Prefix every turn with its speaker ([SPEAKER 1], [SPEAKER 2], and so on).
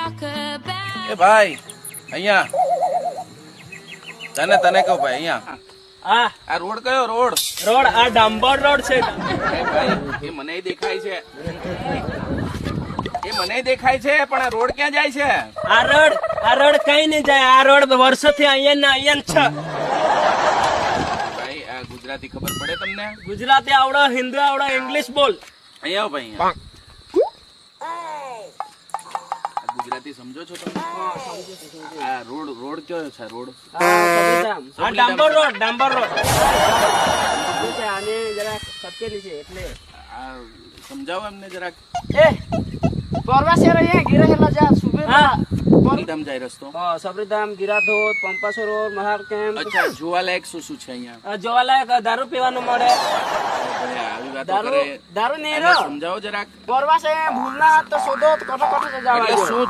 [SPEAKER 1] એ ભાઈ અહીંયા તને કહું ભાઈ અહીંયા આ રોડ કયો રોડ
[SPEAKER 2] આ ડાંબર રોડ છે.
[SPEAKER 1] એ ભાઈ એ મને દેખાય છે પણ આ રોડ ક્યાં જાય છે?
[SPEAKER 2] આ રોડ કઈ નહીં જાય. આ રોડ વર્ષોથી અહીંયા ને અહીંયા છે.
[SPEAKER 1] ભાઈ આ ગુજરાતી ખબર પડે તમને?
[SPEAKER 2] ગુજરાતી આવડો, હિન્દી આવડો, ઇંગ્લિશ બોલ.
[SPEAKER 1] અહીંયા આવો ભાઈ અહીંયા. ગુજરાતી સમજો છો તમે? આ રોડ કયો છે? રોડ
[SPEAKER 2] આ ડાંબર રોડ છે. આને જરા સત્યની છે એટલે
[SPEAKER 1] આ સમજાવો એમને જરાક. સબરીધામ જાય રસ્તો.
[SPEAKER 2] Sabaridham, Gira Dhodh, પંપાસો road, મહાર camp.
[SPEAKER 1] અચ્છા, જોવાલાયક શું શું છે અહીંયા?
[SPEAKER 2] જોવાલાયક દારૂ પીવાનું મળે.
[SPEAKER 1] ભાઈ આવી વાતો કરે.
[SPEAKER 2] દારૂ નહીં
[SPEAKER 1] આને સમજાવો જરાક.
[SPEAKER 2] પરવા છે ભૂલના હાથ તો શોધો કટો
[SPEAKER 1] એટલે શું